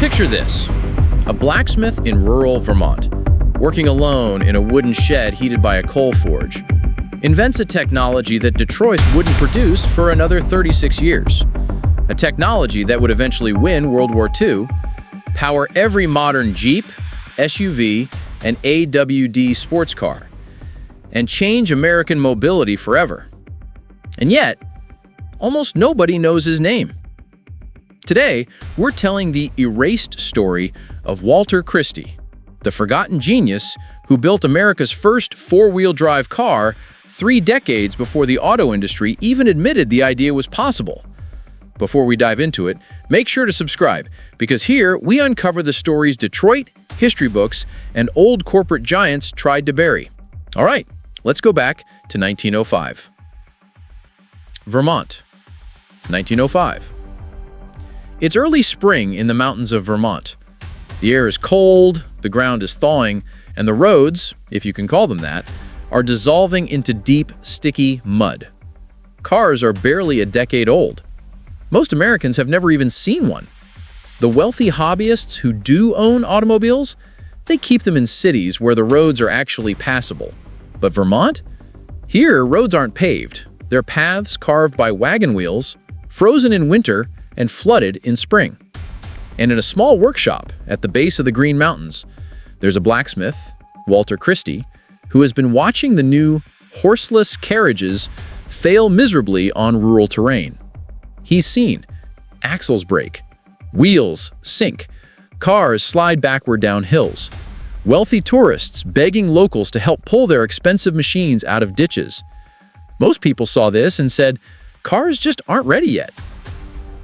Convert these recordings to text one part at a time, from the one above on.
Picture this: a blacksmith in rural Vermont, working alone in a wooden shed heated by a coal forge, invents a technology that Detroit wouldn't produce for another 36 years. A technology that would eventually win World War II, power every modern Jeep, SUV, and AWD sports car, and change American mobility forever. And yet, almost nobody knows his name. Today, we're telling the erased story of Walter Christy, the forgotten genius who built America's first four-wheel drive car 3 decades before the auto industry even admitted the idea was possible. Before we dive into it, make sure to subscribe, because here we uncover the stories Detroit, history books, and old corporate giants tried to bury. All right, let's go back to 1905. Vermont, 1905. It's early spring in the mountains of Vermont. The air is cold, the ground is thawing, and the roads, if you can call them that, are dissolving into deep, sticky mud. Cars are barely a decade old. Most Americans have never even seen one. The wealthy hobbyists who do own automobiles, they keep them in cities where the roads are actually passable. But Vermont? Here, roads aren't paved. They're paths carved by wagon wheels, frozen in winter, and flooded in spring. And in a small workshop at the base of the Green Mountains, there's a blacksmith, Walter Christy, who has been watching the new horseless carriages fail miserably on rural terrain. He's seen axles break, wheels sink, cars slide backward down hills, wealthy tourists begging locals to help pull their expensive machines out of ditches. Most people saw this and said, cars just aren't ready yet.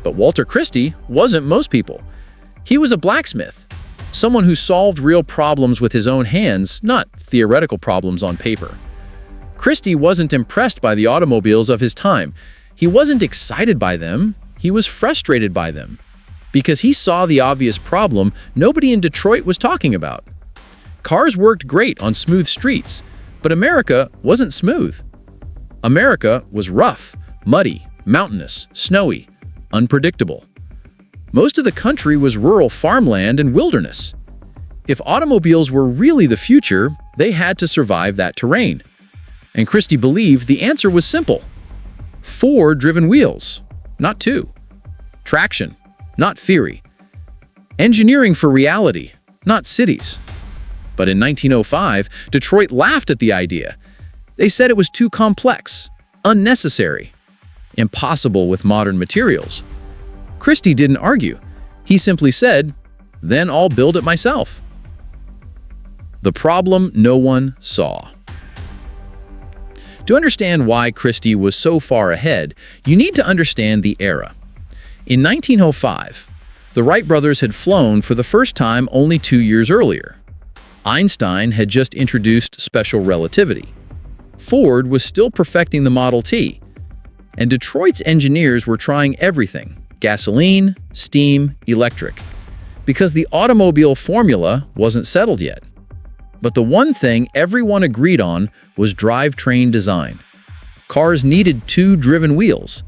But Walter Christy wasn't most people. He was a blacksmith, someone who solved real problems with his own hands, not theoretical problems on paper. Christy wasn't impressed by the automobiles of his time. He wasn't excited by them. He was frustrated by them, because he saw the obvious problem nobody in Detroit was talking about. Cars worked great on smooth streets, but America wasn't smooth. America was rough, muddy, mountainous, snowy, unpredictable. Most of the country was rural farmland and wilderness. If automobiles were really the future, they had to survive that terrain. And Christy believed the answer was simple: 4 driven wheels, not 2. Traction, not theory. Engineering for reality, not cities. But in 1905, Detroit laughed at the idea. They said it was too complex, unnecessary, impossible with modern materials. Christy didn't argue. He simply said, "Then I'll build it myself." The problem no one saw. To understand why Christy was so far ahead, you need to understand the era. In 1905, the Wright brothers had flown for the first time only 2 years earlier. Einstein had just introduced special relativity. Ford was still perfecting the Model T. And Detroit's engineers were trying everything: gasoline, steam, electric, because the automobile formula wasn't settled yet. But the one thing everyone agreed on was drivetrain design. Cars needed 2 driven wheels,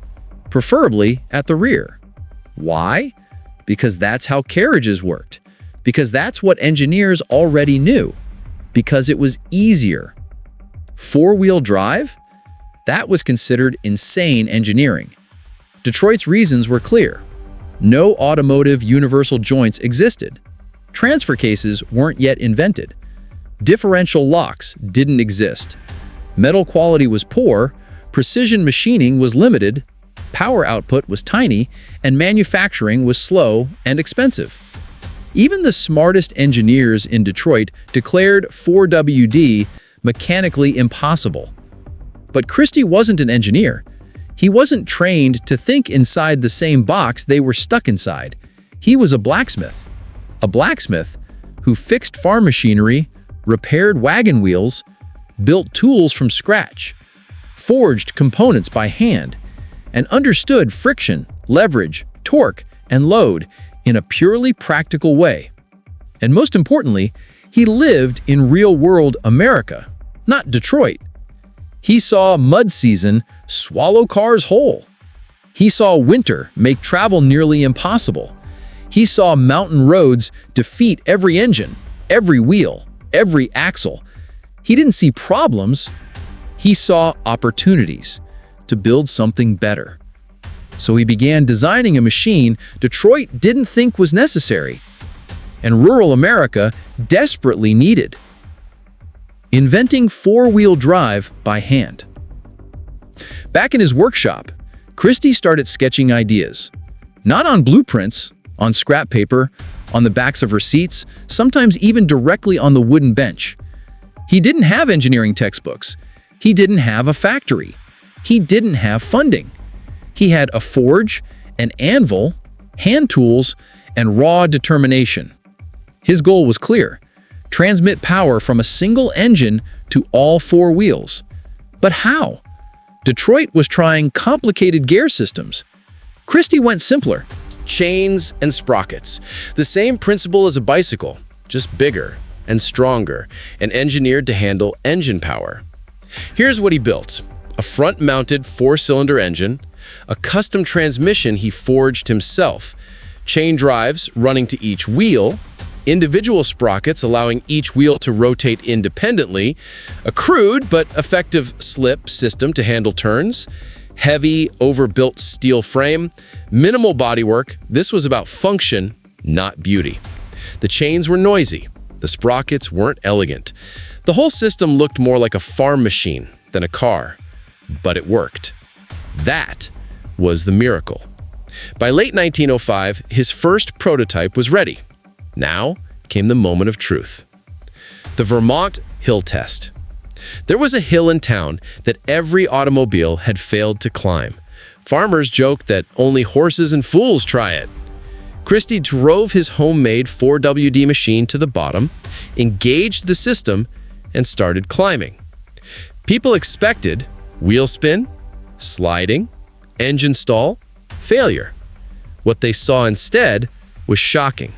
preferably at the rear. Why? Because that's how carriages worked. Because that's what engineers already knew. Because it was easier. 4-wheel drive? That was considered insane engineering. Detroit's reasons were clear. No automotive universal joints existed. Transfer cases weren't yet invented. Differential locks didn't exist. Metal quality was poor, precision machining was limited, power output was tiny, and manufacturing was slow and expensive. Even the smartest engineers in Detroit declared 4WD mechanically impossible. But Christy wasn't an engineer. He wasn't trained to think inside the same box they were stuck inside. He was a blacksmith. A blacksmith who fixed farm machinery, repaired wagon wheels, built tools from scratch, forged components by hand, and understood friction, leverage, torque, and load in a purely practical way. And most importantly, he lived in real-world America, not Detroit. He saw mud season swallow cars whole. He saw winter make travel nearly impossible. He saw mountain roads defeat every engine, every wheel, every axle. He didn't see problems. He saw opportunities to build something better. So he began designing a machine Detroit didn't think was necessary, and rural America desperately needed. Inventing four-wheel drive by hand. Back in his workshop, Christy started sketching ideas. Not on blueprints, on scrap paper, on the backs of receipts, sometimes even directly on the wooden bench. He didn't have engineering textbooks. He didn't have a factory. He didn't have funding. He had a forge, an anvil, hand tools, and raw determination. His goal was clear: transmit power from a single engine to all four wheels. But how? Detroit was trying complicated gear systems. Christy went simpler. Chains and sprockets. The same principle as a bicycle, just bigger and stronger and engineered to handle engine power. Here's what he built: a front-mounted four-cylinder engine, a custom transmission he forged himself, chain drives running to each wheel, individual sprockets allowing each wheel to rotate independently, a crude but effective slip system to handle turns, heavy, overbuilt steel frame, minimal bodywork. This was about function, not beauty. The chains were noisy. The sprockets weren't elegant. The whole system looked more like a farm machine than a car, but it worked. That was the miracle. By late 1905, his first prototype was ready. Now came the moment of truth. The Vermont hill test. There was a hill in town that every automobile had failed to climb. Farmers joked that only horses and fools try it. Christy drove his homemade 4WD machine to the bottom, engaged the system, and started climbing. People expected wheel spin, sliding, engine stall, failure. What they saw instead was shocking.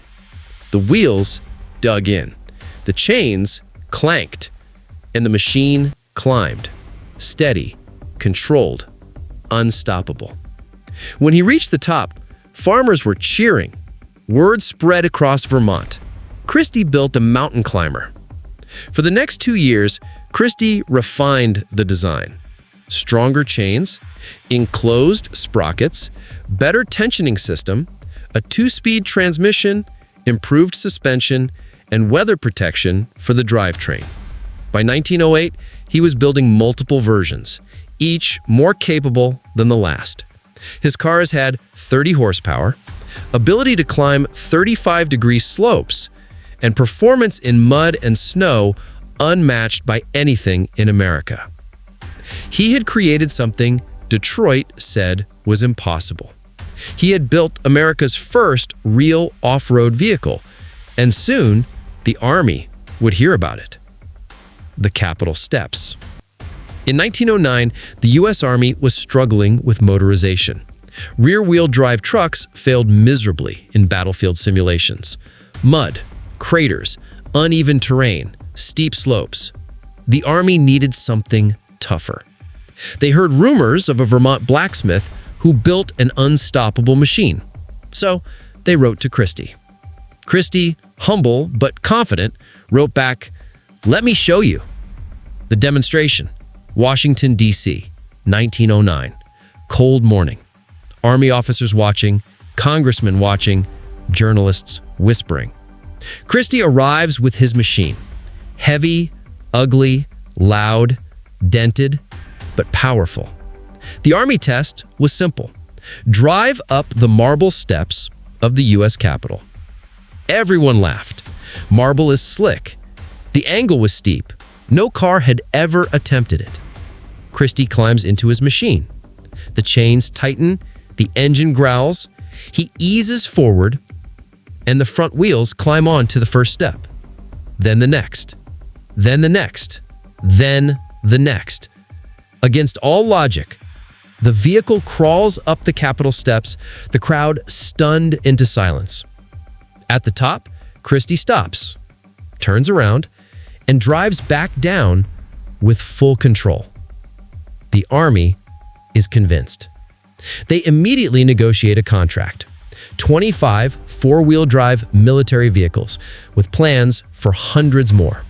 The wheels dug in, the chains clanked, and the machine climbed, steady, controlled, unstoppable. When he reached the top, farmers were cheering. Word spread across Vermont. Christy built a mountain climber. For the next 2 years, Christy refined the design. Stronger chains, enclosed sprockets, better tensioning system, a 2-speed transmission, improved suspension, and weather protection for the drivetrain. By 1908, he was building multiple versions, each more capable than the last. His cars had 30 horsepower, ability to climb 35-degree slopes, and performance in mud and snow unmatched by anything in America. He had created something Detroit said was impossible. He had built America's first real off-road vehicle, and soon the Army would hear about it. The Capitol Steps. In 1909, the U.S. Army was struggling with motorization. Rear-wheel drive trucks failed miserably in battlefield simulations. Mud, craters, uneven terrain, steep slopes. The Army needed something tougher. They heard rumors of a Vermont blacksmith who built an unstoppable machine. So they wrote to Christy. Christy, humble but confident, wrote back, "Let me show you." The demonstration, Washington, D.C., 1909. Cold morning. Army officers watching, congressmen watching, journalists whispering. Christy arrives with his machine. Heavy, ugly, loud, dented, but powerful. The Army test was simple. Drive up the marble steps of the U.S. Capitol. Everyone laughed. Marble is slick. The angle was steep. No car had ever attempted it. Christy climbs into his machine. The chains tighten, the engine growls. He eases forward, and the front wheels climb on to the first step. Then the next. Then the next. Then the next. Against all logic, the vehicle crawls up the Capitol steps, the crowd stunned into silence. At the top, Christy stops, turns around, and drives back down with full control. The Army is convinced. They immediately negotiate a contract. 25 four-wheel drive military vehicles, with plans for hundreds more.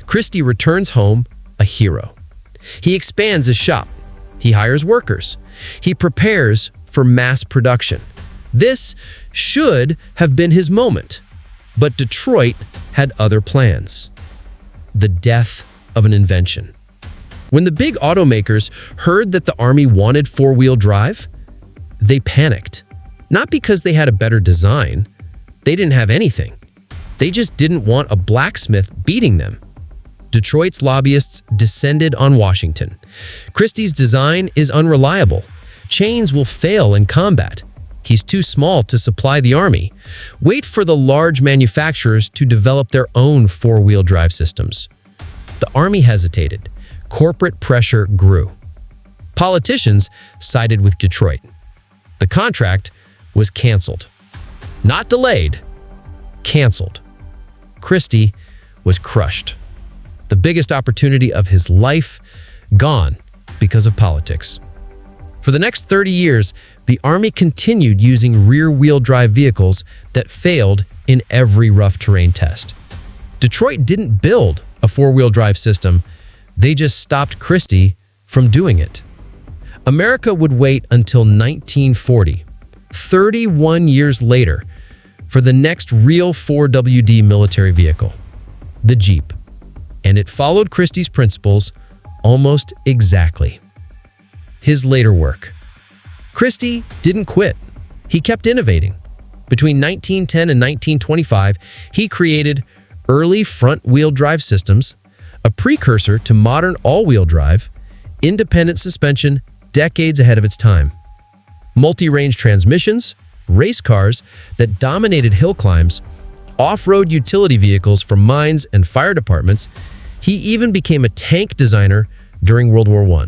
Christy returns home a hero. He expands his shop. He hires workers. He prepares for mass production. This should have been his moment, but Detroit had other plans. The death of an invention. When the big automakers heard that the Army wanted four-wheel drive, they panicked. Not because they had a better design. They didn't have anything. They just didn't want a blacksmith beating them. Detroit's lobbyists descended on Washington. Christie's design is unreliable. Chains will fail in combat. He's too small to supply the Army. Wait for the large manufacturers to develop their own four-wheel drive systems. The Army hesitated. Corporate pressure grew. Politicians sided with Detroit. The contract was canceled. Not delayed, canceled. Christy was crushed. The biggest opportunity of his life gone because of politics. For the next 30 years, the Army continued using rear-wheel drive vehicles that failed in every rough terrain test. Detroit didn't build a four-wheel drive system. They just stopped Christy from doing it. America would wait until 1940, 31 years later, for the next real 4WD military vehicle, the Jeep. And it followed Christie's principles almost exactly. His later work. Christy didn't quit. He kept innovating. Between 1910 and 1925, he created early front-wheel drive systems, a precursor to modern all-wheel drive, independent suspension decades ahead of its time. Multi-range transmissions, race cars that dominated hill climbs, off-road utility vehicles for mines and fire departments. He even became a tank designer during World War I.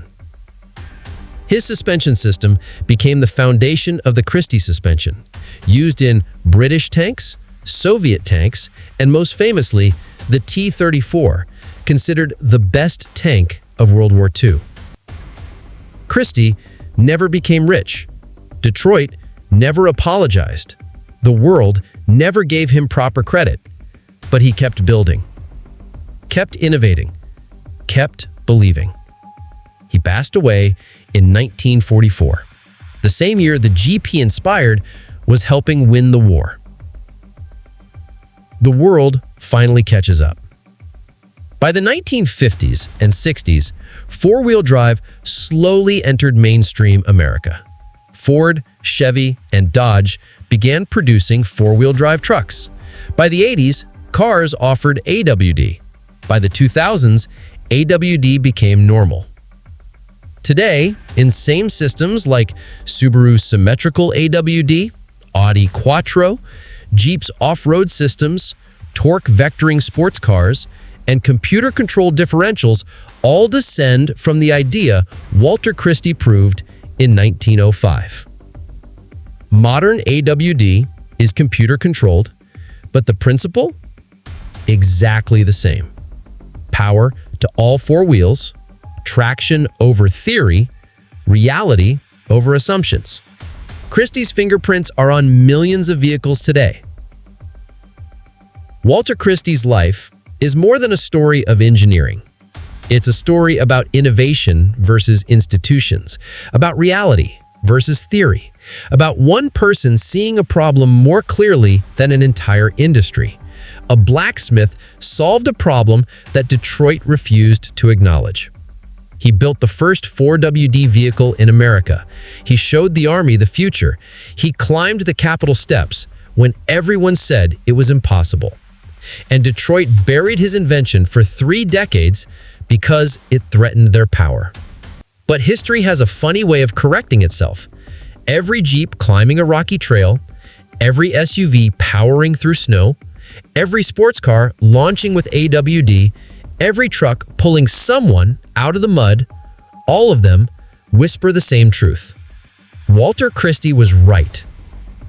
His suspension system became the foundation of the Christie suspension, used in British tanks, Soviet tanks, and most famously, the T-34, considered the best tank of World War II. Christy never became rich. Detroit never apologized. The world never gave him proper credit. But he kept building, kept innovating, kept believing. He passed away in 1944, the same year the Jeep he inspired was helping win the war. The world finally catches up. By the 1950s and 60s, four-wheel drive slowly entered mainstream America. Ford, Chevy, and Dodge began producing four-wheel drive trucks. By the 80s, cars offered AWD. By the 2000s, AWD became normal. Today, in same systems like Subaru's symmetrical AWD, Audi Quattro, Jeep's off-road systems, torque vectoring sports cars, and computer-controlled differentials all descend from the idea Walter Christy proved in 1905. Modern AWD is computer-controlled, but the principle? Exactly the same. Power to all four wheels, traction over theory, reality over assumptions. Christie's fingerprints are on millions of vehicles today. Walter Christie's life is more than a story of engineering. It's a story about innovation versus institutions, about reality versus theory, about one person seeing a problem more clearly than an entire industry. A blacksmith solved a problem that Detroit refused to acknowledge. He built the first 4WD vehicle in America. He showed the Army the future. He climbed the Capitol steps when everyone said it was impossible. And Detroit buried his invention for 3 decades because it threatened their power. But history has a funny way of correcting itself. Every Jeep climbing a rocky trail, every SUV powering through snow, every sports car launching with AWD, every truck pulling someone out of the mud, all of them whisper the same truth. Walter Christy was right,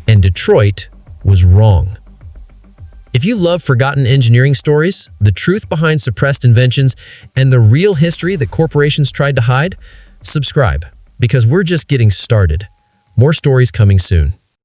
and Detroit was wrong. If you love forgotten engineering stories, the truth behind suppressed inventions, and the real history that corporations tried to hide, subscribe, because we're just getting started. More stories coming soon.